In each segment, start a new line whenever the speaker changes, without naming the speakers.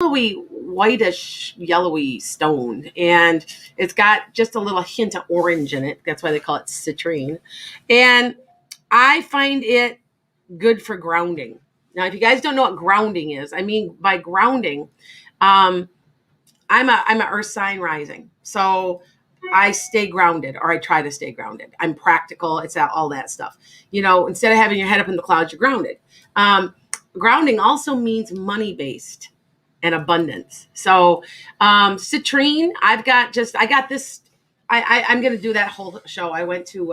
whitish, yellowy stone, and it's got just a little hint of orange in it. That's why they call it citrine. And I find it good for grounding. Now, if you guys don't know what grounding is, I mean by grounding, I'm a earth sign rising. So I stay grounded, or I try to stay grounded. I'm practical. It's all that stuff. Instead of having your head up in the clouds, you're grounded. Grounding also means money based and abundance. So citrine, I got this. I'm going to do that whole show. I went to,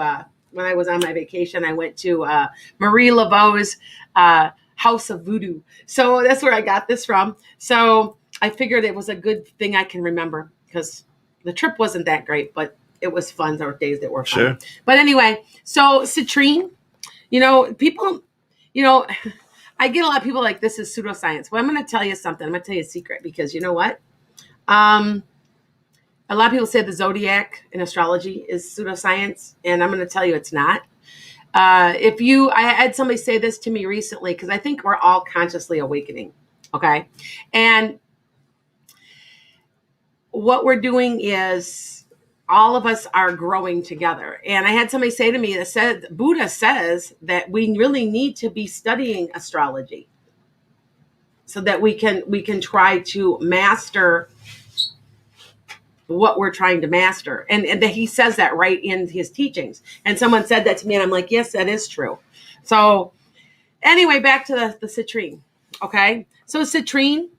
when I was on my vacation, I went to Marie Laveau's House of Voodoo. So that's where I got this from. So I figured it was a good thing I can remember, because the trip wasn't that great, but it was fun. There were days that were fun.
Sure.
But anyway, so citrine, people, I get a lot of people like, this is pseudoscience. Well, I'm going to tell you something. I'm going to tell you a secret, because you know what? A lot of people say the zodiac in astrology is pseudoscience, and I'm going to tell you it's not. I had somebody say this to me recently, because I think we're all consciously awakening. Okay. And what we're doing is all of us are growing together. And I had somebody say to me that said, Buddha says that we really need to be studying astrology so that we can try to master what we're trying to master. And he says that right in his teachings. And someone said that to me, and I'm like, yes, that is true. So anyway, back to the citrine. Okay. So citrine.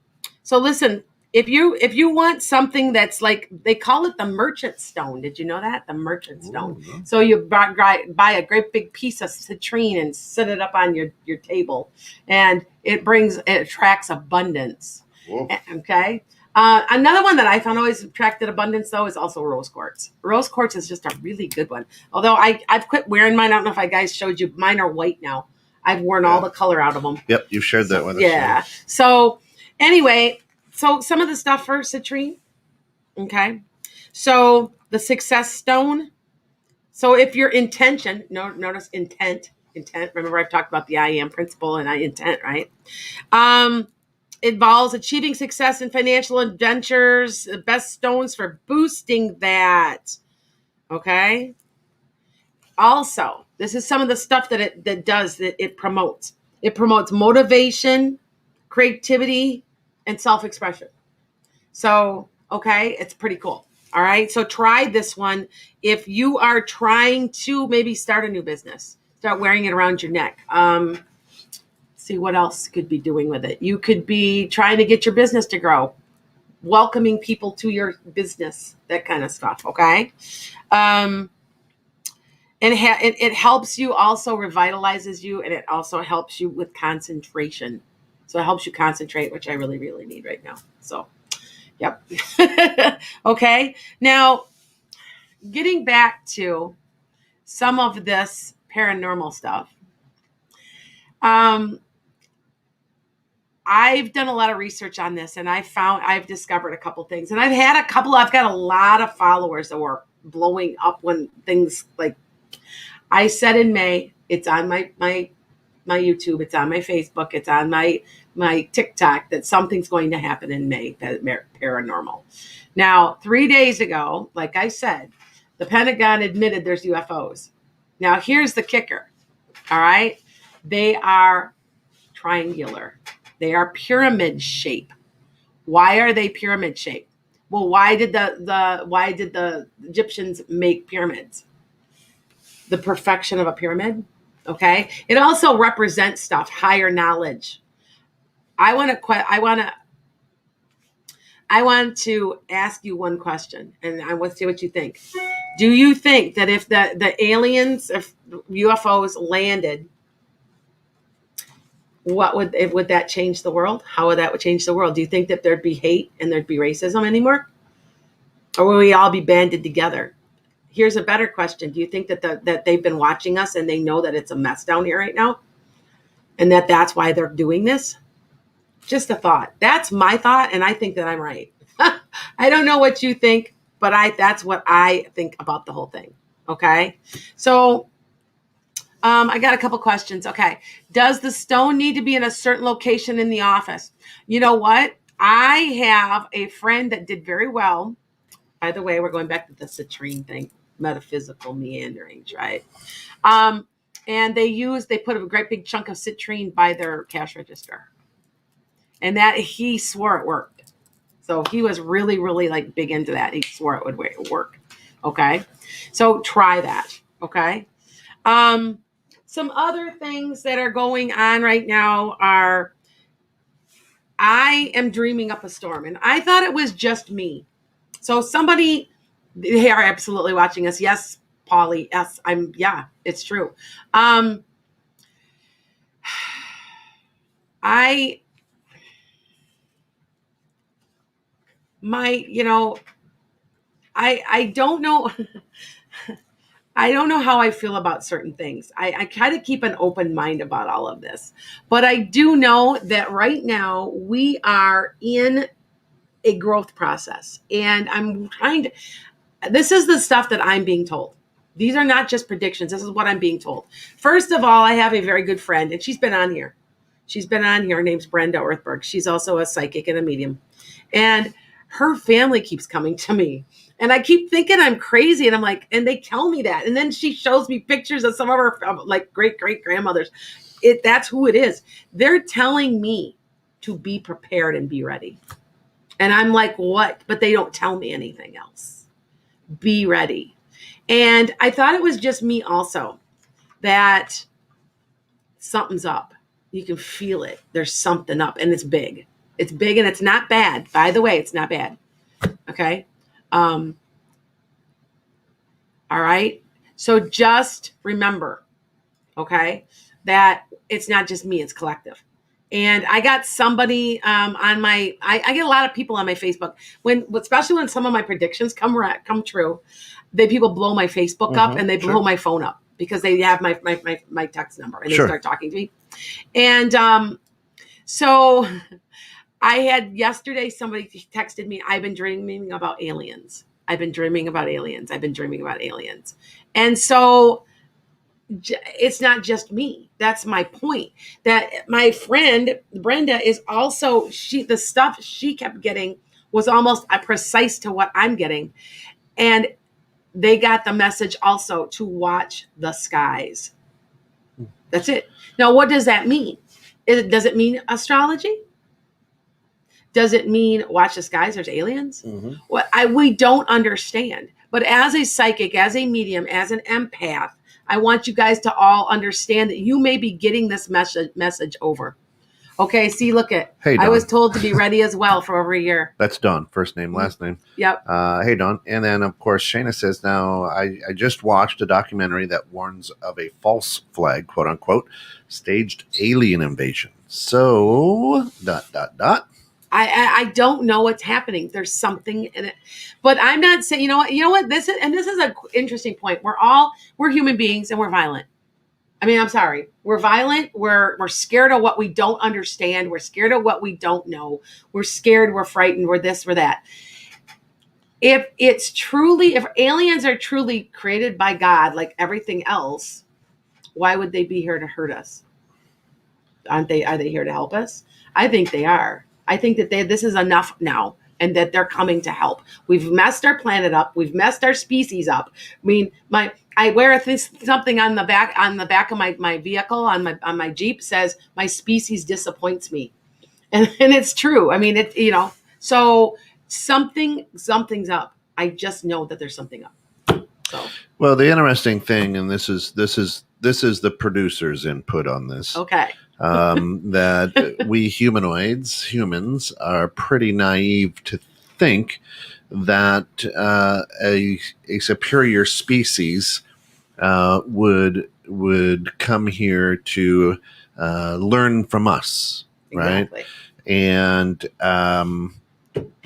So listen, if you want something that's like, they call it the merchant stone. Did you know that? The merchant stone.
Ooh.
So you buy a great big piece of citrine and set it up on your table, and it attracts abundance.
Whoa.
Okay. Another one that I found always attracted abundance, though, is also rose quartz. Rose quartz is just a really good one. Although I've quit wearing mine. I don't know if I guys showed you. Mine are white now. I've worn all the color out of them.
Yep, you shared that with us.
Yeah. So anyway, so some of the stuff for citrine. Okay. So the success stone. So if your intention, notice intent. Remember, I've talked about the I am principle and intent, right? Involves achieving success in financial adventures. The best stones for boosting that. Okay. Also, this is some of the stuff that it promotes. It promotes motivation, creativity, and self-expression. So, okay, it's pretty cool. All right. So try this one if you are trying to maybe start a new business. Start wearing it around your neck. See what else could be doing with it. You could be trying to get your business to grow, welcoming people to your business, that kind of stuff. Okay. And it helps you, also revitalizes you, and it also helps you with concentration. So it helps you concentrate, which I really, really need right now. So, yep. Okay. Now, getting back to some of this paranormal stuff. I've done a lot of research on this, and I've discovered a couple things, and I've got a lot of followers that were blowing up when things like, I said in May, it's on my YouTube, it's on my Facebook, it's on my TikTok, that something's going to happen in May, that paranormal. Now, 3 days ago, like I said, the Pentagon admitted there's UFOs. Now, here's the kicker. All right. They are triangular. They are pyramid shape. Why are they pyramid shape? Well, why did the Egyptians make pyramids? The perfection of a pyramid. Okay. It also represents stuff, higher knowledge. I want to ask you one question, and I want to see what you think. Do you think that if the aliens, if UFOs landed, would that change the world? How would that change the world? Do you think that there'd be hate and there'd be racism anymore? Or will we all be banded together? Here's a better question. Do you think that they've been watching us and they know that it's a mess down here right now? And that's why they're doing this? Just a thought. That's my thought, and I think that I'm right. I don't know what you think, but that's what I think about the whole thing. Okay? So I got a couple questions. Okay. Does the stone need to be in a certain location in the office? You know what? I have a friend that did very well. By the way, we're going back to the citrine thing, metaphysical meanderings, right? And they put a great big chunk of citrine by their cash register, and that he swore it worked. So he was really, really like big into that. He swore it would work. Okay, so try that. Okay. Some other things that are going on right now are I am dreaming up a storm, and I thought it was just me. So somebody, they are absolutely watching us. Yes, Polly. Yes, yeah, it's true. I don't know. I don't know how I feel about certain things. I kind of keep an open mind about all of this, but I do know that right now we are in a growth process, and this is the stuff that I'm being told. These are not just predictions. This is what I'm being told. First of all, I have a very good friend, and she's been on here. Her name's Brenda Orthberg. She's also a psychic and a medium. And her family keeps coming to me. And I keep thinking I'm crazy. And I'm like, and they tell me that. And then she shows me pictures of some of her like great grandmothers. That's who it is. They're telling me to be prepared and be ready. And I'm like, what? But they don't tell me anything else. Be ready. And I thought it was just me also, that something's up. You can feel it. There's something up, and it's big. It's big, and it's not bad. By the way, it's not bad. Okay. All right. So just remember, okay, that it's not just me, it's collective. And I got somebody on I get a lot of people on my Facebook, especially when some of my predictions come true. People blow my Facebook up, and they blow my phone up because they have my text number, and they start talking to me. And so I had yesterday, somebody texted me, I've been dreaming about aliens. And so it's not just me. That's my point. That my friend Brenda is also, the stuff she kept getting was almost precise to what I'm getting. And they got the message also to watch the skies. That's it. Now, what does that mean? Does it mean astrology? Does it mean watch the skies? There's aliens? Mm-hmm. We don't understand. But as a psychic, as a medium, as an empath, I want you guys to all understand that you may be getting this message over. Okay, see, look at. Hey, Dawn. I was told to be ready as well for over a year.
That's Dawn, first name, last name.
Yep.
Hey, Dawn. And then, of course, Shayna says, now, I just watched a documentary that warns of a false flag, quote unquote, staged alien invasion. So, ...
I don't know what's happening. There's something in it, but I'm not saying, you know what, this is an interesting point. We're human beings, and we're violent. I mean, I'm sorry. We're violent. We're scared of what we don't understand. We're scared of what we don't know. We're scared. We're frightened. We're this, we're that. If aliens are truly created by God, like everything else, why would they be here to hurt us? Are they here to help us? I think they are. I think that this is enough now, and that they're coming to help. We've messed our planet up. We've messed our species up. I mean, I wear something on the back of my vehicle, on my Jeep, says my species disappoints me, and it's true. I mean, so something's up. I just know that there's something up. So.
Well, the interesting thing, and this is the producer's input on this.
Okay.
That we humans, are pretty naive to think that a superior species would come here to learn from us,
exactly.
Right? And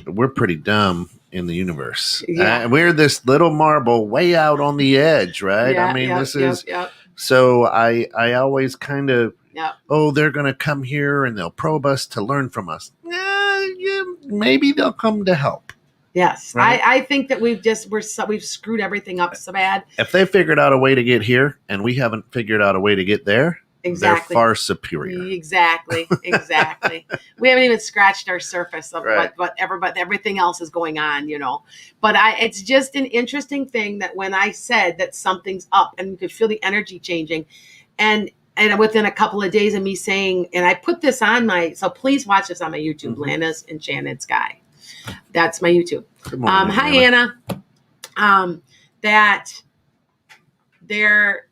we're pretty dumb in the universe.
Yeah.
We're this little marble way out on the edge, right?
Yeah,
I mean, this is.
Yep.
So I always kind of.
Yep.
Oh, they're going to come here and they'll probe us to learn from us. Yeah, maybe they'll come to help.
Yes, right? I think that we've screwed everything up so bad.
If they figured out a way to get here and we haven't figured out a way to get there,
Exactly.
They're far superior.
Exactly. We haven't even scratched our surface of
Right.
what everything else is going on, But it's just an interesting thing that when I said that something's up and you could feel the energy changing, and within a couple of days of me saying, and I put this on so please watch this on my YouTube, Lana's Enchanted Sky. That's my YouTube.
Good morning,
Hi, Anna. That they're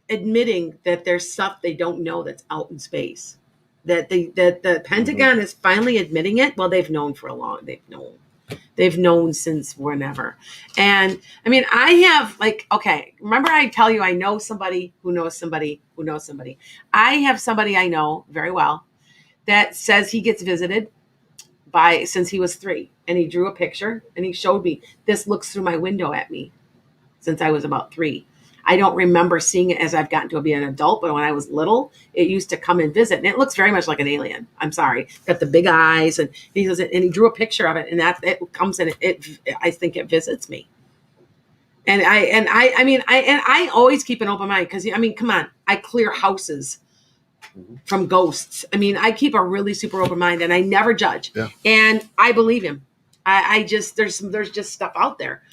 admitting that there's stuff they don't know that's out in space. That the Pentagon is finally admitting it. Well, they've known for a long. They've known since whenever. And I mean, I have remember I tell you I know somebody who knows somebody who knows somebody. I have somebody I know very well that says he gets visited since he was 3, and he drew a picture and he showed me, this looks through my window at me since I was about 3. I don't remember seeing it as I've gotten to be an adult, but when I was little, it used to come and visit, and it looks very much like an alien. I'm sorry, got the big eyes, and he drew a picture of it, and that it comes and I think it visits me. And I always keep an open mind because come on, I clear houses from ghosts. I mean, I keep a really super open mind, and I never judge.
Yeah.
And I believe him. I just there's just stuff out there.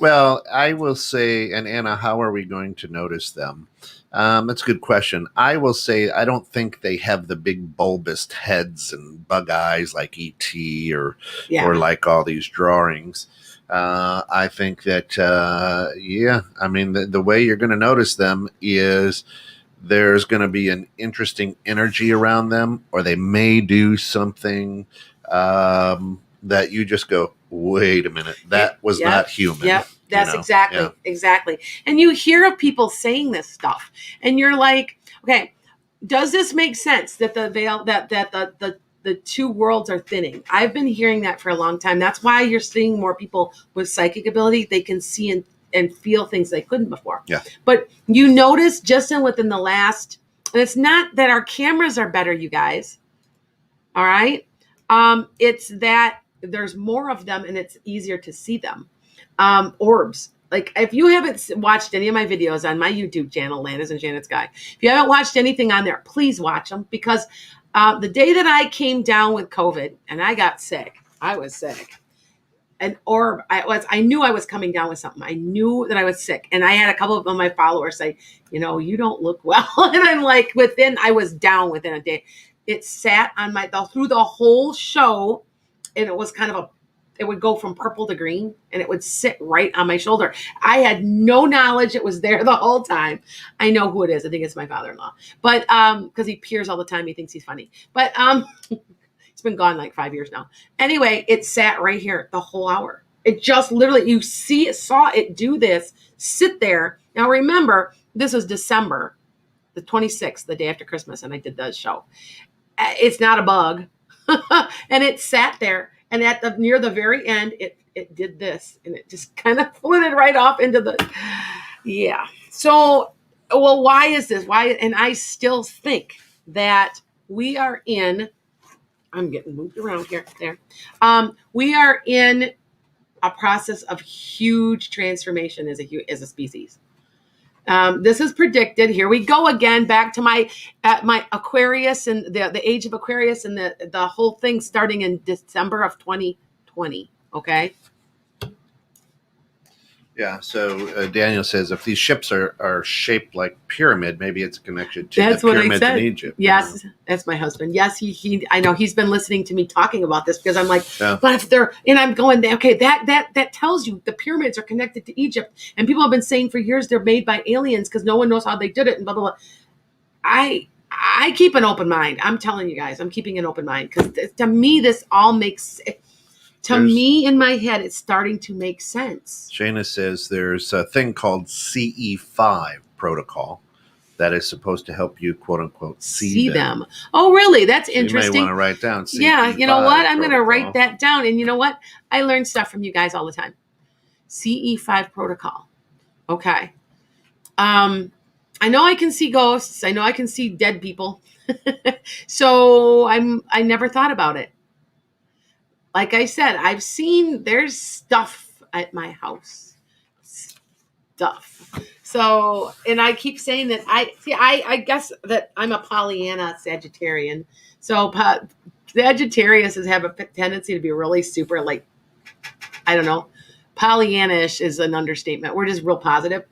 Well, I will say, and Anna, how are we going to notice them? That's a good question. I will say I don't think they have the big bulbous heads and bug eyes like E.T. or like all these drawings. I think that, the way you're going to notice them is there's going to be an interesting energy around them, or they may do something that you just go, wait a minute, that was not human.
Yeah, that's exactly. And you hear of people saying this stuff, and you're like, okay, does this make sense that the veil, that the two worlds are thinning? I've been hearing that for a long time. That's why you're seeing more people with psychic ability. They can see and feel things they couldn't before.
Yeah.
But you notice just within the last, and it's not that our cameras are better, you guys. All right. It's that there's more of them and it's easier to see them. Orbs. Like if you haven't watched any of my videos on my YouTube channel, Lana's Enchanted Sky, if you haven't watched anything on there, please watch them, because the day that I came down with COVID and I got sick, I was sick. An orb. I knew I was coming down with something. I knew that I was sick. And I had a couple of my followers say, you don't look well. And I'm like, I was down within a day. It sat on through the whole show. And it was it would go from purple to green, and it would sit right on my shoulder. I had no knowledge it was there the whole time. I know who it is. I think it's my father-in-law, but because he peers all the time, he thinks he's funny. But it's been gone like 5 years now. Anyway, it sat right here the whole hour. It just literally, saw it do this, sit there. Now remember, this was December the 26th, the day after Christmas, and I did the show. It's not a bug. And it sat there, and near the very end, it did this, and it just kind of flitted right off into So, well, why is this? Why? And I still think that we are in, I'm getting moved around here, there. We are in a process of huge transformation as a species. This is predicted. Here we go again, back to my Aquarius and the age of Aquarius and the whole thing starting in December of 2020. Okay.
Yeah. So Daniel says if these ships are shaped like pyramid, maybe it's connected to the pyramids in Egypt.
Yes, that's my husband. Yes, he. I know he's been listening to me talking about this, because I'm like, but if they're, and I'm going, okay, that tells you the pyramids are connected to Egypt, and people have been saying for years they're made by aliens because no one knows how they did it, and blah blah blah. I keep an open mind. I'm telling you guys, I'm keeping an open mind, because to me this all makes. To me, in my head, it's starting to make sense.
Shayna says there's a thing called CE5 protocol that is supposed to help you, quote unquote, see them.
Oh, really? That's interesting.
You may want to write down CE5.
Yeah, you know what? I'm going to write that down. And you know what? I learn stuff from you guys all the time. CE5 protocol. Okay. I know I can see ghosts. I know I can see dead people. So I never thought about it. Like I said, I've seen there's stuff at my house. Stuff. So, and I keep saying that I guess that I'm a Pollyanna Sagittarian. So Sagittarius have a tendency to be really super, like, I don't know, Pollyanna-ish is an understatement. We're just real positive.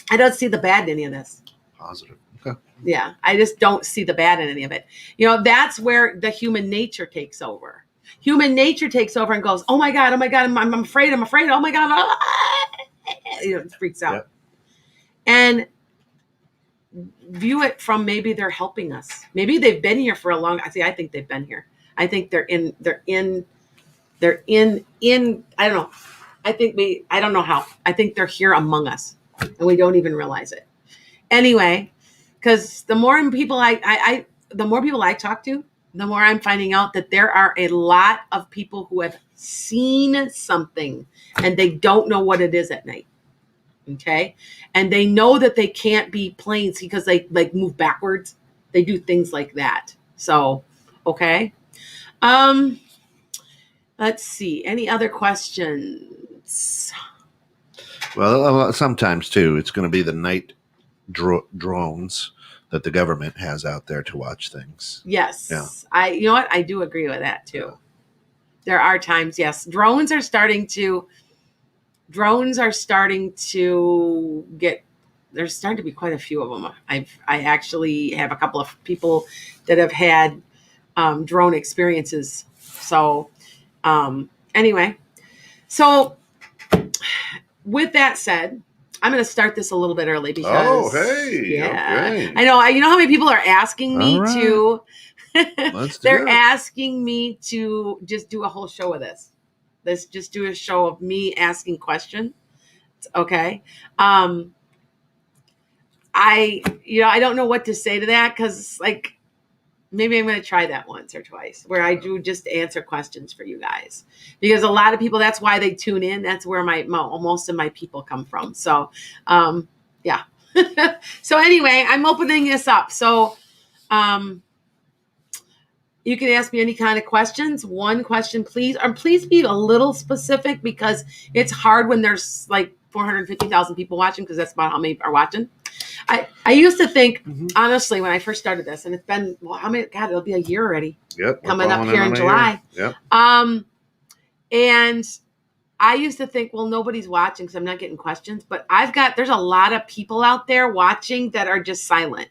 I don't see the bad in any of this.
Positive. Okay.
Yeah, I just don't see the bad in any of it. That's where the human nature takes over. Human nature takes over and goes, oh my God, I'm afraid, oh my God. Ah! It freaks out.
Yep.
And view it from maybe they're helping us. Maybe they've been here for a long. I think they've been here. I think they're in. I don't know. I don't know how. I think they're here among us, and we don't even realize it. Anyway, because the more people the more people I talk to, the more I'm finding out that there are a lot of people who have seen something and they don't know what it is at night. Okay. And they know that they can't be planes because they like move backwards. They do things like that. So, okay. Let's see. Any other questions?
Well, sometimes too, it's going to be the night drones that the government has out there to watch things.
Yes.
Yeah.
You know what? I do agree with that too. There are times, yes. Drones are starting to get, there's starting to be quite a few of them. I actually have a couple of people that have had drone experiences. So anyway, so with that said, I'm going to start this a little bit early because
okay.
I know. You know how many people are asking me to. They're
it.
asking me to just do a whole show of this. Let's just do a show of me asking questions. Okay. I don't know what to say to that because, like, maybe I'm going to try that once or twice where I do just answer questions for you guys, because a lot of people, that's why they tune in. That's where most of my people come from. So, yeah. So anyway, I'm opening this up. So, you can ask me any kind of questions. One question, please, or please be a little specific, because it's hard when there's like 450,000 people watching, because that's about how many are watching. I used to think, honestly, when I first started this, and it's been, how many? God, it'll be a year already.
Yep,
coming up here in July.
Yep.
And I used to think, well, nobody's watching because I'm not getting questions. But there's a lot of people out there watching that are just silent.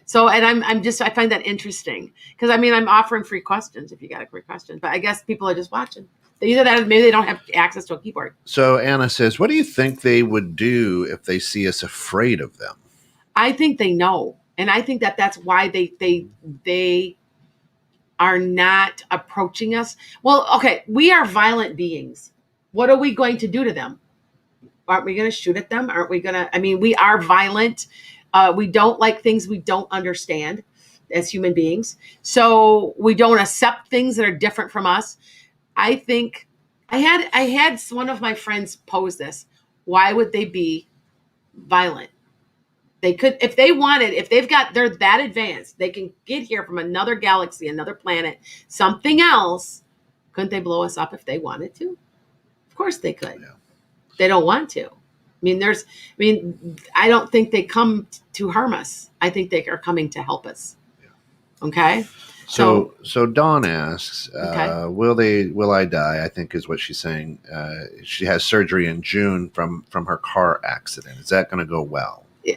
So, and I find that interesting because I'm offering free questions if you got a free question, but I guess people are just watching. Either that or maybe they don't have access to a keyboard.
So Anna says, what do you think they would do if they see us afraid of them?
I think they know. And I think that's why they are not approaching us. Well, okay, we are violent beings. What are we going to do to them? Aren't we going to shoot at them? Aren't we going to, we are violent. We don't like things we don't understand as human beings. So we don't accept things that are different from us. I think I had one of my friends pose this. Why would they be violent? They could, if they wanted, they're that advanced, they can get here from another galaxy, another planet, something else. Couldn't they blow us up if they wanted to? Of course they could. Yeah. They don't want to. I don't think they come to harm us. I think they are coming to help us. Yeah. Okay.
So Dawn asks, will I die? I think is what she's saying. She has surgery in June from her car accident. Is that going to go well?
Yeah.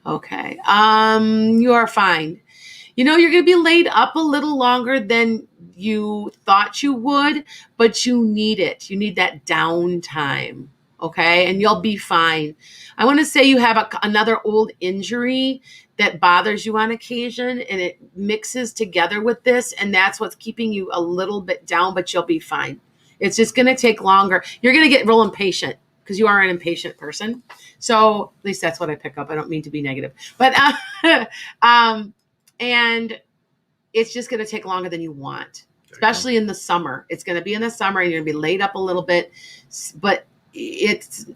Okay. You are fine. You're going to be laid up a little longer than you thought you would, but you need it. You need that downtime. Okay. And you'll be fine. I want to say you have another old injury that bothers you on occasion, and it mixes together with this. And that's what's keeping you a little bit down, but you'll be fine. It's just going to take longer. You're going to get real impatient because you are an impatient person. So at least that's what I pick up. I don't mean to be negative, but, and it's just going to take longer than you want, especially in the summer. It's going to be in the summer and you're going to be laid up a little bit, but it's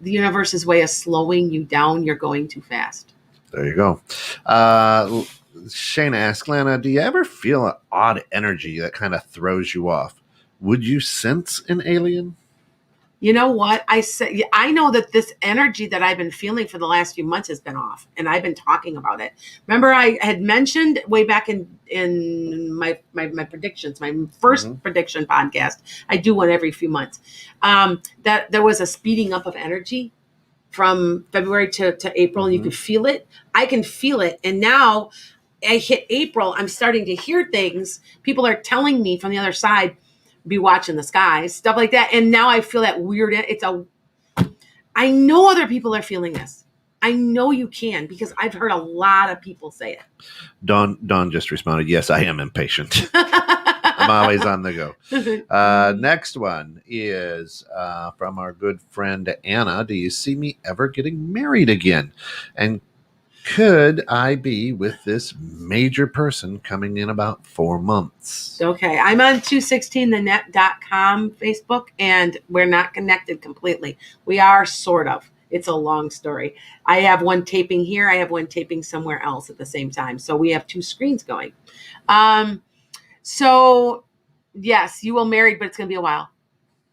the universe's way of slowing you down. You're going too fast.
There you go. Shayna asks, Lana, do you ever feel an odd energy that kind of throws you off? Would you sense an alien?
You know what? I know that this energy that I've been feeling for the last few months has been off, and I've been talking about it. Remember, I had mentioned way back in my predictions, my first prediction podcast. I do one every few months. That there was a speeding up of energy from February to April, and you could feel it. I can feel it, and now I hit April. I'm starting to hear things. People are telling me from the other side, be watching the skies, stuff like that. And now I feel that weird. I know other people are feeling this. I know you can, because I've heard a lot of people say it.
Dawn just responded, yes, I am impatient. I'm always on the go. Next one is from our good friend Anna. Do you see me ever getting married again? And could I be with this major person coming in about 4 months?
Okay. I'm on 216thenet.com Facebook, and we're not connected completely. We are sort of. It's a long story. I have one taping here. I have one taping somewhere else at the same time. So we have two screens going. So yes, you will marry, but it's going to be a while.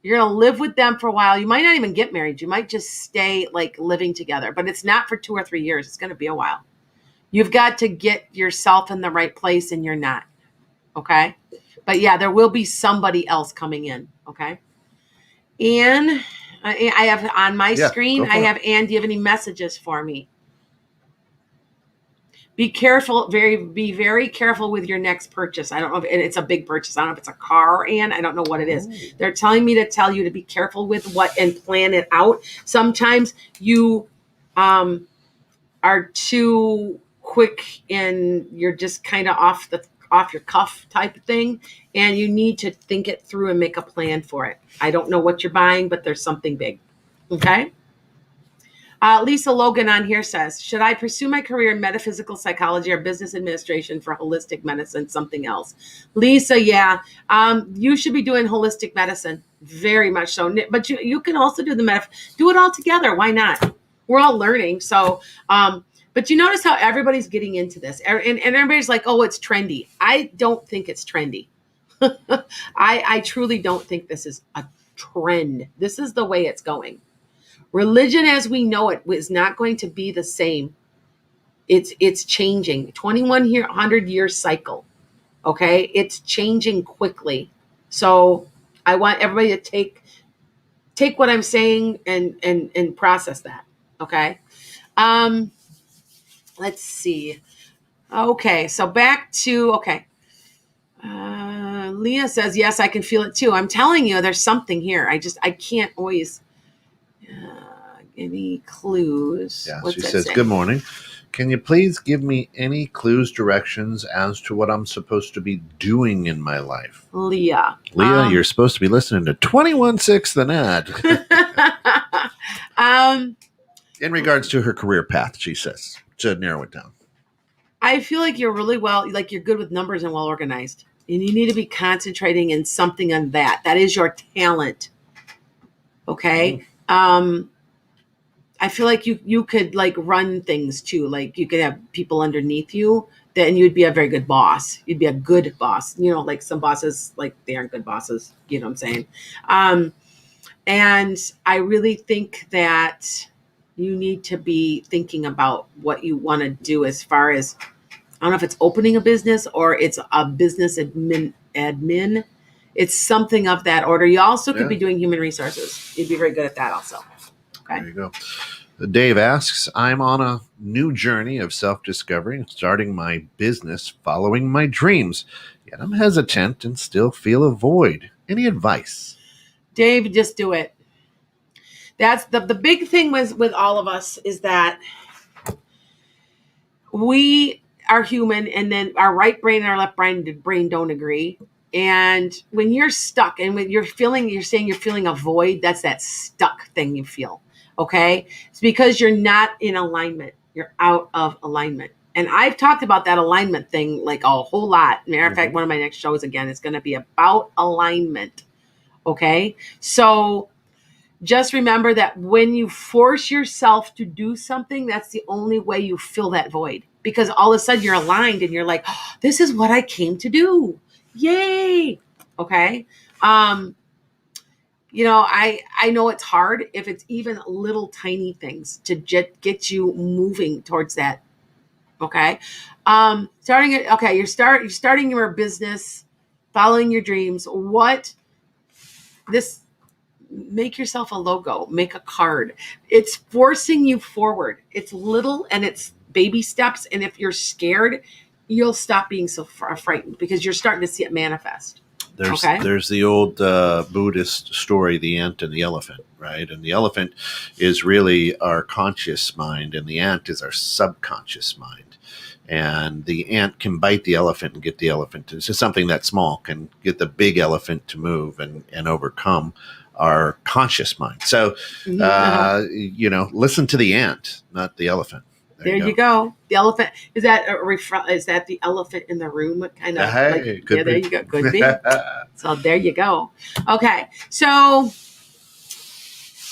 You're going to live with them for a while. You might not even get married. You might just stay like living together, but it's not for 2 or 3 years. It's going to be a while. You've got to get yourself in the right place, and you're not. Okay. But yeah, there will be somebody else coming in. Okay. And I have on my screen, I have, Ann, do you have any messages for me? Be careful, be very careful with your next purchase. I don't know if it's a big purchase. I don't know if it's a car, Ann. I don't know what it is. Ooh. They're telling me to tell you to be careful with what and plan it out. Sometimes you are too quick and you're just kind of off your cuff type of thing, and you need to think it through and make a plan for it. I don't know what you're buying, but there's something big. Okay. Lisa Logan on here says, should I pursue my career in metaphysical psychology or business administration for holistic medicine, something else? Lisa, yeah. You should be doing holistic medicine, very much so. But you can also do do it all together. Why not? We're all learning. So, but you notice how everybody's getting into this, and everybody's like, oh, it's trendy. I don't think it's trendy. I truly don't think this is a trend. This is the way it's going. Religion as we know it is not going to be the same. It's changing. 2100-year cycle. Okay. It's changing quickly. So I want everybody to take what I'm saying and process that. Okay. Let's see. Okay. So back to, okay. Leah says, yes, I can feel it too. I'm telling you, there's something here. I can't always, any clues?
Yeah, she says, good morning. Can you please give me any clues, directions as to what I'm supposed to be doing in my life?
Leah,
you're supposed to be listening to 21.6 The Net. In regards to her career path, she says, to narrow it down.
I feel like you're really you're good with numbers and well organized. And you need to be concentrating in something on that. That is your talent. Okay? I feel like you could like run things too. Like you could have people underneath you, then you'd be a very good boss. You'd be a good boss. You know, like some bosses, like they aren't good bosses. You know what I'm saying? And I really think that you need to be thinking about what you want to do as far as, I don't know if it's opening a business or it's a business admin. It's something of that order. You also could be doing human resources. You'd be very good at that also. Okay.
There you go. Dave asks, I'm on a new journey of self-discovery, starting my business, following my dreams. Yet I'm hesitant and still feel a void. Any advice?
Dave, just do it. That's the big thing with all of us is that we are human, and then our right brain and our left brain don't agree. And when you're stuck and when you're saying you're feeling a void, that's that stuck thing you feel. Okay. It's because you're not in alignment. You're out of alignment. And I've talked about that alignment thing like a whole lot. Matter of fact, one of my next shows again is going to be about alignment. Okay. So just remember that when you force yourself to do something, that's the only way you fill that void, because all of a sudden you're aligned and you're like, oh, this is what I came to do. Yay. Okay. I know it's hard if it's even little tiny things to get you moving towards that. Okay. Starting it. Okay. You're starting your business, following your dreams. This, make yourself a logo, make a card. It's forcing you forward. It's little and it's baby steps. And if you're scared, you'll stop being so frightened because you're starting to see it manifest.
There's the old Buddhist story, the ant and the elephant, right? And the elephant is really our conscious mind, and the ant is our subconscious mind. And the ant can bite the elephant and get the elephant. It's just something that small can get the big elephant to move and overcome our conscious mind. So, listen to the ant, not the elephant.
There you go. The elephant, is that the elephant in the room? Kind of.
Hey, could be.
There you go. Could be. So there you go. Okay. So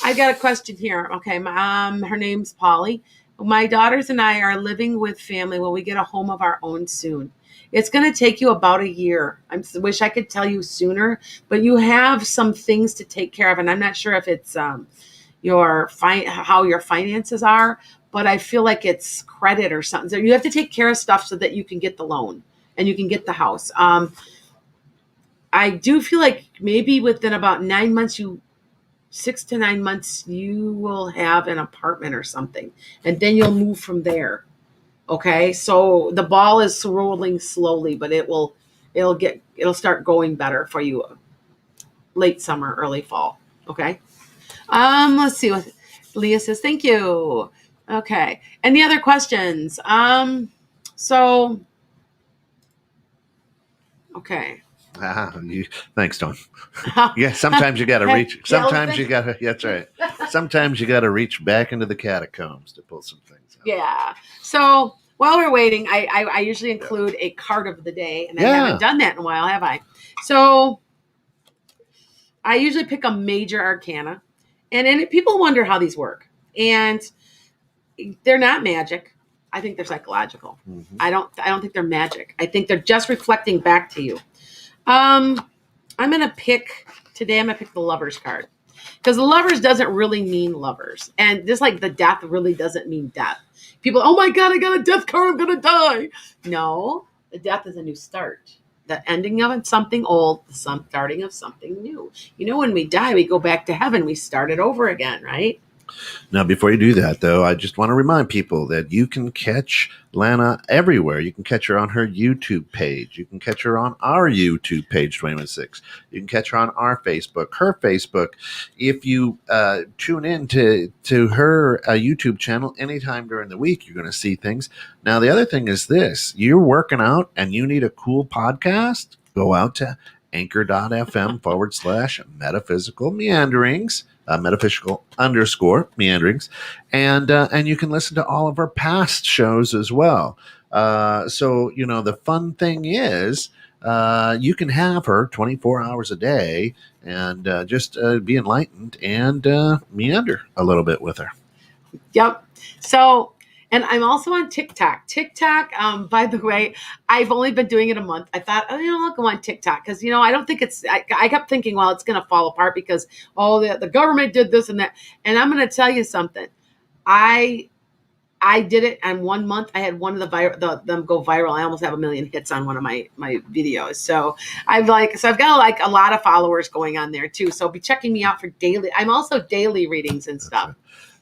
I got a question here. Okay. Her name's Polly. My daughters and I are living with family when we get a home of our own soon. It's going to take you about a year. I wish I could tell you sooner, but you have some things to take care of. And I'm not sure if it's how your finances are, but I feel like it's credit or something. So you have to take care of stuff so that you can get the loan and you can get the house. I do feel like maybe within about 9 months, 6 to 9 months, you will have an apartment or something, and then you'll move from there. Okay. So the ball is rolling slowly, but it'll start going better for you late summer, early fall. Okay. Let's see what Leah says. Thank you. Okay. Any other questions? Okay.
Thanks, Dawn. Yeah, sometimes you got to reach. Sometimes you got to. That's right. Sometimes you got to reach back into the catacombs to pull some things out.
Yeah. So while we're waiting, I usually include a card of the day, and I haven't done that in a while, have I? So I usually pick a major arcana, and people wonder how these work, and they're not magic. I think they're psychological. Mm-hmm. I don't think they're magic. I think they're just reflecting back to you. I'm going to pick the Lovers card, because the Lovers doesn't really mean lovers. And just like the Death really doesn't mean death. People, oh my God, I got a death card, I'm going to die. No, the Death is a new start. The ending of something old, the starting of something new. When we die, we go back to heaven. We start it over again, right?
Now, before you do that, though, I just want to remind people that you can catch Lana everywhere. You can catch her on her YouTube page. You can catch her on our YouTube page, 216. You can catch her on our Facebook, her Facebook. If you tune in to her YouTube channel anytime during the week, you're going to see things. Now, the other thing is this. You're working out and you need a cool podcast? Go out to anchor.fm/metaphysical meanderings. Metaphysical _meanderings, and you can listen to all of our past shows as well. So the fun thing is you can have her 24 hours a day and just be enlightened and meander a little bit with her.
Yep. So. And I'm also on TikTok. By the way, I've only been doing it a month. I thought, I'll go on TikTok because, I don't think I kept thinking, well, it's going to fall apart because, the government did this and that. And I'm going to tell you something. I did it in 1 month. I had one of them go viral. I almost have 1 million hits on one of my videos. So I've got a lot of followers going on there too. So be checking me out for daily. I'm also daily readings and stuff.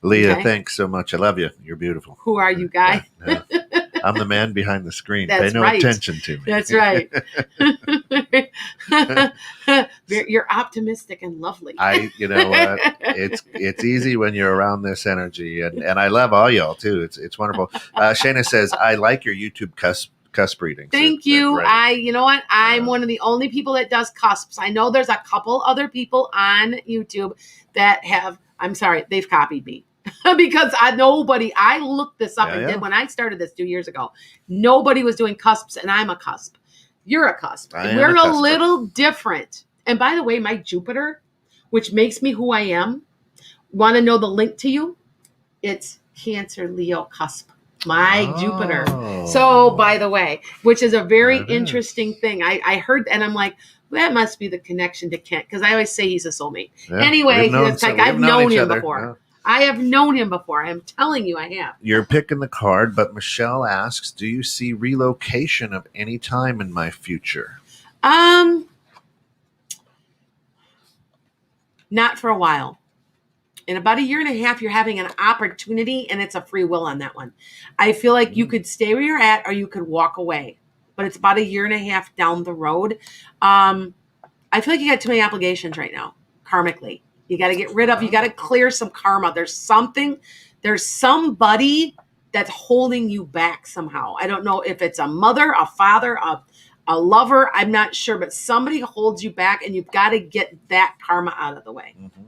Leah, Thanks so much. I love you. You're beautiful.
Who are you, guy?
Yeah. I'm the man behind the screen.
That's
Pay no attention to me.
That's right. You're optimistic and lovely.
You know what? It's easy when you're around this energy, and I love all y'all too. It's wonderful. Shayna says, I like your YouTube cusp readings.
Thank you. You know what? I'm one of the only people that does cusps. I know there's a couple other people on YouTube that have. I'm sorry, they've copied me. Because I looked this up and did when I started this 2 years ago. Nobody was doing cusps, and I'm a cusp. You're a cusp. We're a little different. And by the way, my Jupiter, which makes me who I am, want to know the link to you? It's Cancer Leo cusp. My Jupiter. So, by the way, which is a very interesting thing. I heard, and I'm like, That must be the connection to Kent, because I always say he's a soulmate.
Yeah,
Anyway, I've known
each
him
other.
before.
Yeah.
I have known him before. I'm telling you, I have.
You're picking the card, but Michelle asks, do you see relocation of any time in my future?
Not for a while. In about a year and a half, you're having an opportunity, and it's a free will on that one. I feel like you could stay where you're at, or you could walk away. But it's about a year and a half down the road. I feel like you got too many obligations right now, karmically. You got to get rid of, you got to clear some karma. There's somebody that's holding you back somehow. I don't know if it's a mother, a father, a lover. I'm not sure, but somebody holds you back, and you've got to get that karma out of the way.
Mm-hmm.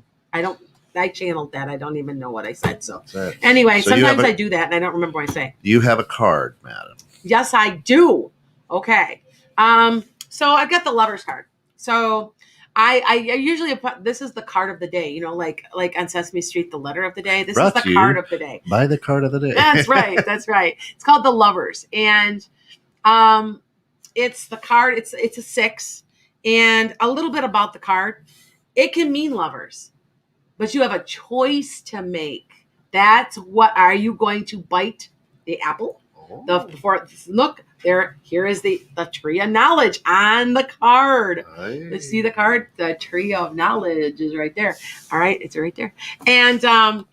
I channeled that. I don't even know what I said. So anyway, so sometimes I do that, and I don't remember what I say.
You have a card, madam.
Yes, I do. Okay. So I've got the Lover's card. So I usually put, this is the card of the day, you know, like on Sesame Street, the letter of the day. This is the card of the day.
Buy the card of the day.
That's right. That's right. It's called the Lovers. And it's the card. It's a 6. And a little bit about the card. It can mean lovers, but you have a choice to make. That's what, are you going to bite the apple? Look, here is the tree of knowledge on the card.
Hey.
Let's see the card. The tree of knowledge is right there. All right, it's right there. And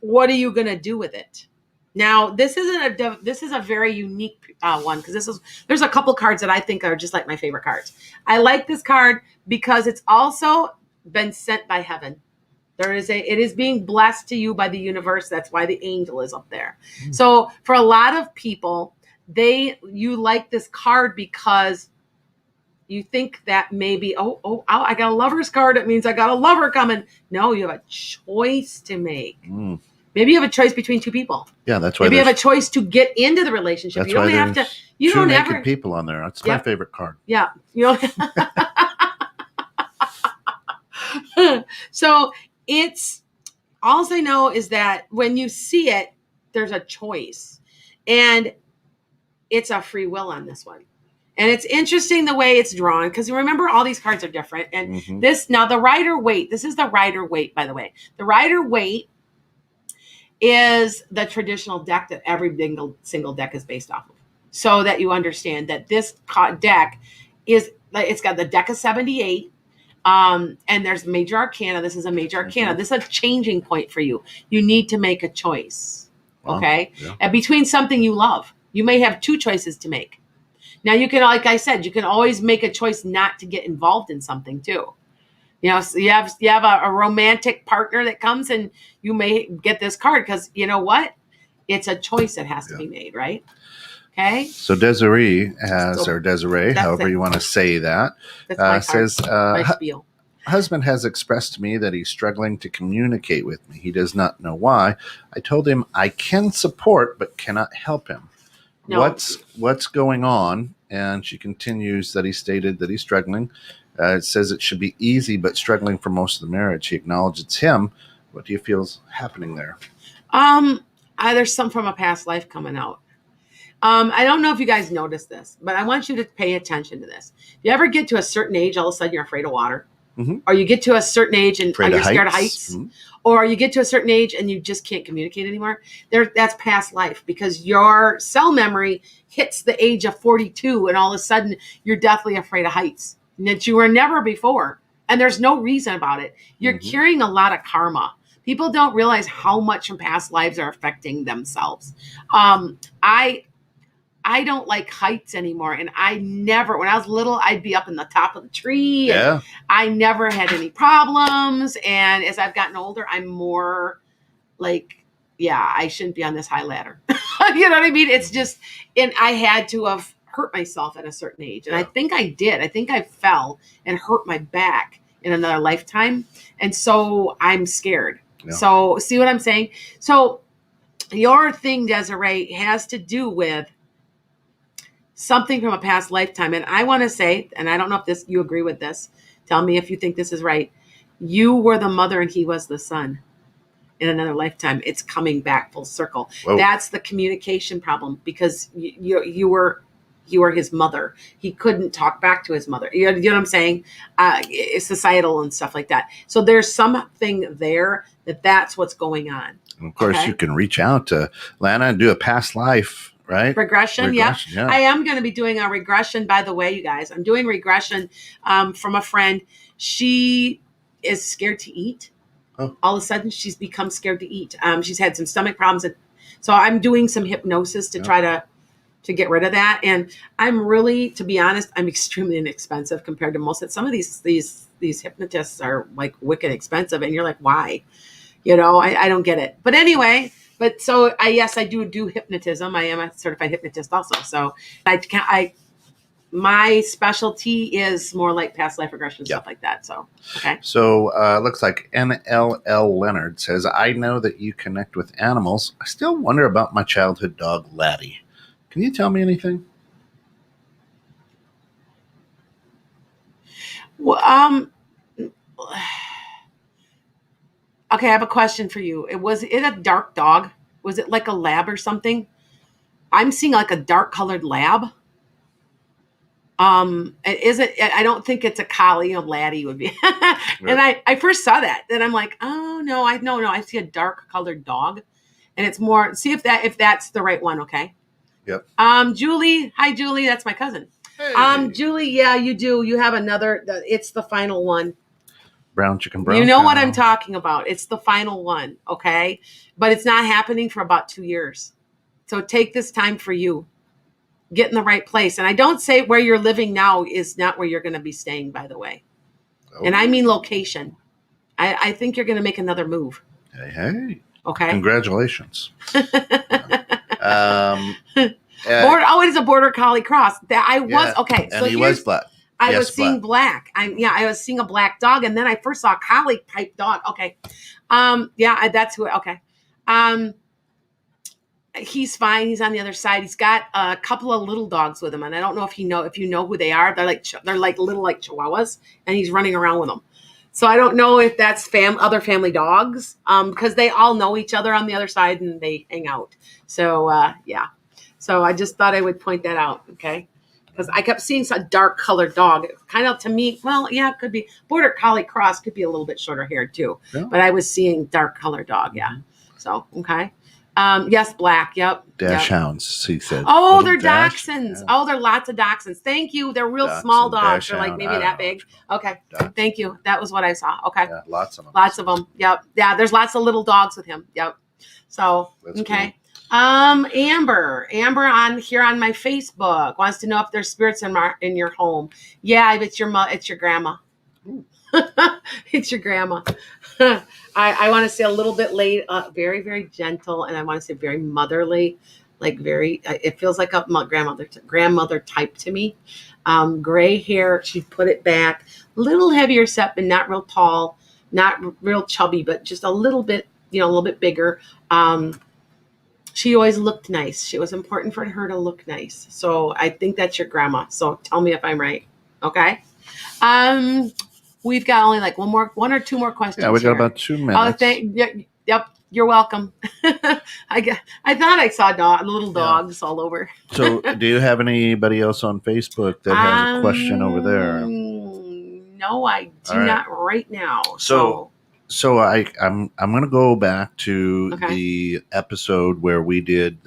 what are you going to do with it? Now, this is a very unique one, because there's a couple cards that I think are just like my favorite cards. I like this card because it's also been sent by heaven. It is being blessed to you by the universe. That's why the angel is up there. So for a lot of people, you like this card because you think that maybe, I got a lover's card. It means I got a lover coming. No, you have a choice to make. Maybe you have a choice between two people.
Yeah, that's why.
Maybe you have a choice to get into the relationship.
That's
you don't
why
have to. You
two
don't
naked
ever
people on there. That's my favorite card.
Yeah, you know. So it's, all I know is that when you see it, there's a choice, and it's a free will on this one. And it's interesting the way it's drawn, because remember, all these cards are different. And now the Rider-Waite, this is the Rider-Waite, by the way. The Rider-Waite is the traditional deck that every single deck is based off of. So that you understand that this deck it's got the deck of 78. And there's major arcana. This is a major arcana. This is a changing point for you. You need to make a choice. Okay.
Yeah.
And between something you love, you may have two choices to make. Now you can, like I said, you can always make a choice not to get involved in something too. You know, so you have a romantic partner that comes, and you may get this card because you know what? It's a choice that has to be made, right? Okay.
So Desiree or Desiree, however you want to say that, says, husband has expressed to me that he's struggling to communicate with me. He does not know why. I told him I can support, but cannot help him. No. What's going on? And she continues that he stated that he's struggling. It says it should be easy, but struggling for most of the marriage. He acknowledged it's him. What do you feel is happening there?
There's some from a past life coming out. I don't know if you guys noticed this, but I want you to pay attention to this. If you ever get to a certain age, all of a sudden you're afraid of water, or you get to a certain age and you're scared of heights, or you get to a certain age and you just can't communicate anymore. That's past life, because your cell memory hits the age of 42, and all of a sudden you're deathly afraid of heights that you were never before, and there's no reason about it. You're carrying a lot of karma. People don't realize how much from past lives are affecting themselves. I don't like heights anymore. And when I was little, I'd be up in the top of the tree. Yeah. I never had any problems. And as I've gotten older, I'm more like, I shouldn't be on this high ladder. You know what I mean? It's just, and I had to have hurt myself at a certain age. And I think I did. I think I fell and hurt my back in another lifetime. And so I'm scared. Yeah. So see what I'm saying? So your thing, Desiree, has to do with something from a past lifetime. And I want to say, and I don't know if you agree with this, tell me if you think this is right. You were the mother and he was the son in another lifetime. It's coming back full circle. Whoa. That's the communication problem, because you were his mother. He couldn't talk back to his mother. You know what I'm saying? It's societal and stuff like that. So there's something there that's what's going on.
And of course, you can reach out to Lana and do a past life, right?
Regression, yeah. I am going to be doing a regression, by the way, you guys. I'm doing regression from a friend. She is scared to eat. Oh. All of a sudden, she's become scared to eat. She's had some stomach problems. So I'm doing some hypnosis to try to get rid of that. And I'm really, to be honest, I'm extremely inexpensive compared to most. Some of these hypnotists are like wicked expensive. And you're like, why? You know, I don't get it. But anyway, so I do hypnotism. I am a certified hypnotist also. So my specialty is more like past life regression, stuff like that. So, okay.
So looks like NLL Leonard says, I know that you connect with animals. I still wonder about my childhood dog, Laddie. Can you tell me anything?
Well, okay, I have a question for you. Was it a dark dog? Was it like a lab or something? I'm seeing like a dark colored lab. I don't think it's a collie. Laddie would be. And I first saw that. Then I'm like, oh no, I see a dark colored dog. And it's more, see if that's the right one, okay?
Yep.
Julie, hi Julie, that's my cousin.
Hey.
Julie, yeah, you do. You have another, it's the final one.
Brown chicken brown.
You know what I'm talking about. It's the final one, okay? But it's not happening for about 2 years. So take this time for you. Get in the right place. And I don't say where you're living now is not where you're going to be staying, by the way. Oh. And I mean location. I think you're going to make another move.
Hey.
Okay.
Congratulations.
It's a border collie cross. Okay.
And so he was black.
I was seeing black. I was seeing a black dog, and then I first saw a collie type dog. Okay. That's who. Okay. He's fine. He's on the other side. He's got a couple of little dogs with him, and I don't know if you know who they are. They're like little like chihuahuas, and he's running around with them. So I don't know if that's other family dogs, because they all know each other on the other side and they hang out. So yeah. So I just thought I would point that out, okay? Because I kept seeing a dark colored dog. Kind of to me, well, yeah, it could be border collie cross. Could be a little bit shorter haired too. Yeah. But I was seeing dark colored dog. Yeah. So okay. Yes, black. Yep.
Hounds, he said.
Oh, they're dachshunds. Yeah. Oh, there are lots of dachshunds. Thank you. They're real small dogs. They're like maybe that big. Okay. Thank you. That was what I saw. Okay.
Yeah, lots of them.
Lots of them. Yep. Yeah, there's lots of little dogs with him. Yep. So, that's okay. Cool. Amber on my Facebook wants to know if there's spirits in your home. Yeah, it's your grandma. It's your grandma. I want to say a little bit late, very, very gentle, and I want to say very motherly, like very, it feels like a grandmother type to me. Gray hair, she put it back, a little heavier set, but not real tall, not real chubby, but just a little bit bigger. She always looked nice. It was important for her to look nice. So I think that's your grandma. So tell me if I'm right. Okay. We've got only like one or two more questions.
Yeah, we got about 2 minutes.
Yep. You're welcome. I thought I saw little dogs all over.
So do you have anybody else on Facebook that has a question over there?
No, I do not right now.
So I'm going to go back to the episode where we did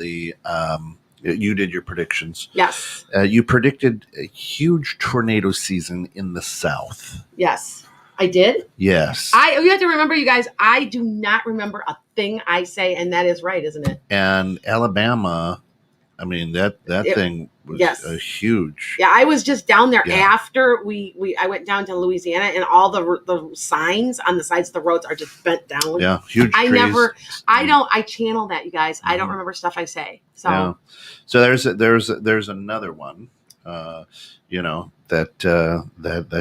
you did your predictions.
Yes.
You predicted a huge tornado season in the South.
Yes, I did.
Yes.
You have to remember, you guys, I do not remember a thing I say, and that is right, isn't it?
And Alabama, I mean, that thing was a huge.
Yeah, I was just down there after I went down to Louisiana, and all the signs on the sides of the roads are just bent down.
Yeah, huge trees.
I channel that, you guys. I don't remember stuff I say. So
yeah. So there's another one, that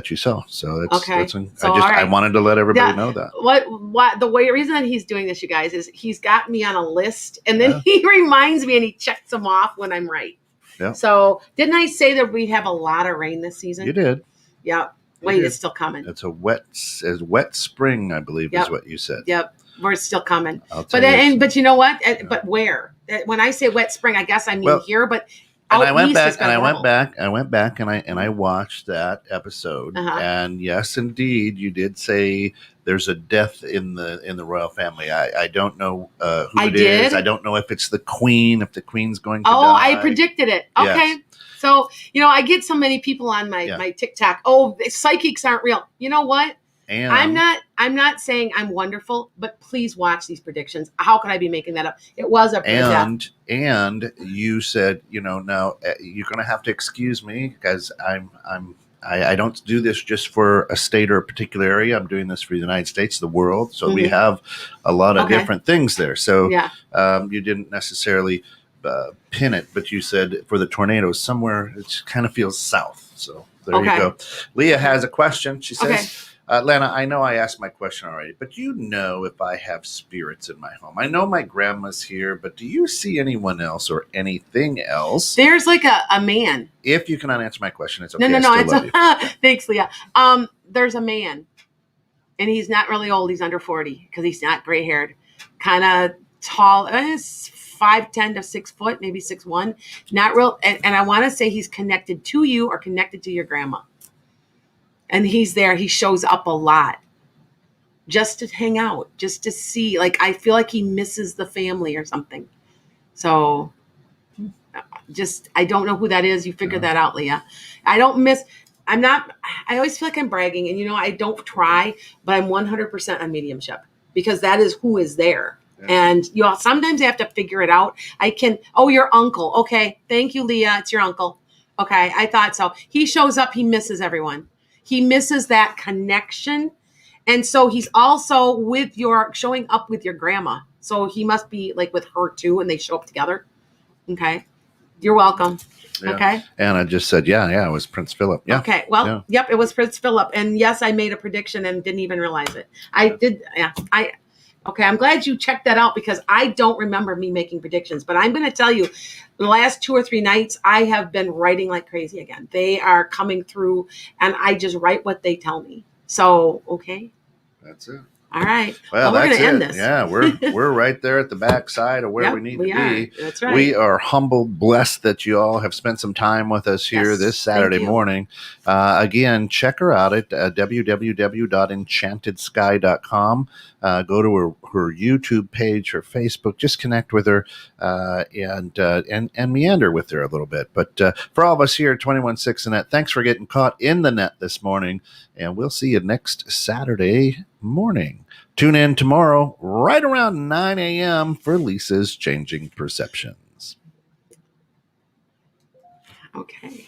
you saw. So I wanted to let everybody know that.
What the reason that he's doing this, you guys, is he's got me on a list, and then he reminds me and he checks them off when I'm right. Yeah. So didn't I say that we have a lot of rain this season?
You did.
Yep. Wait, it's still coming.
It's a wet spring, I believe, is what you said.
Yep. We're still coming. But you know what? But where? When I say wet spring, I guess I mean here, but
And I went
least
back
it's been
and I
a
went
while.
back. I went back and I watched that episode.
Uh-huh.
And yes, indeed, you did say there's a death in the royal family. I don't know who
I
it is.
did?
I don't know if it's the queen. If the queen's going to
Oh,
die.
I predicted it. Okay.
Yes.
So, I get so many people on my TikTok. Oh, psychics aren't real. You know what?
And
I'm not saying I'm wonderful, but please watch these predictions. How could I be making that up? It was a death.
And you said, now you're going to have to excuse me because I don't do this just for a state or a particular area. I'm doing this for the United States, the world. So we have a lot of different things there. So you didn't necessarily pin it, but you said for the tornadoes somewhere, it kind of feels south. So there you go. Leah has a question. She says, Lana, I know I asked my question already, but do you know if I have spirits in my home? I know my grandma's here, but do you see anyone else or anything else?
There's like a man.
If you cannot answer my question, it's okay.
No. Thanks, Leah. There's a man, and he's not really old. He's under 40 because he's not gray haired. Kind of tall. He's 5'10" to 6 foot, maybe 6'1". Not real. And I want to say he's connected to you or connected to your grandma. And he's there. He shows up a lot just to hang out, just to see. Like, I feel like he misses the family or something. So I don't know who that is. You figure that out, Leah. I always feel like I'm bragging, and I don't try, but I'm 100% on mediumship because that is who is there. Yeah. And sometimes I have to figure it out. Your uncle. Okay. Thank you, Leah. It's your uncle. Okay. I thought so. He shows up. He misses everyone. He misses that connection. And so he's also showing up with your grandma. So he must be like with her too, and they show up together. Okay. You're welcome. Yeah. Okay.
And I just said, it was Prince Philip. Yeah.
Okay. Well, Yep, it was Prince Philip. And yes, I made a prediction and didn't even realize it. I did. Yeah. Okay. I'm glad you checked that out because I don't remember me making predictions, but I'm going to tell you the last 2 or 3 nights, I have been writing like crazy again. They are coming through and I just write what they tell me. So, okay.
That's it.
All right.
Well,
we're
that's
going to end this.
Yeah, we're right there at the backside of where we need to be.
That's right.
We are humbled, blessed that you all have spent some time with us here this Saturday morning. Again, check her out at www.enchantedSky.com. Go to her YouTube page, her Facebook. Just connect with her and meander with her a little bit. But for all of us here at 21.6 Net, thanks for getting caught in the net this morning. And we'll see you next Saturday morning. Tune in tomorrow right around 9 a.m. for Lisa's Changing Perceptions.
Okay.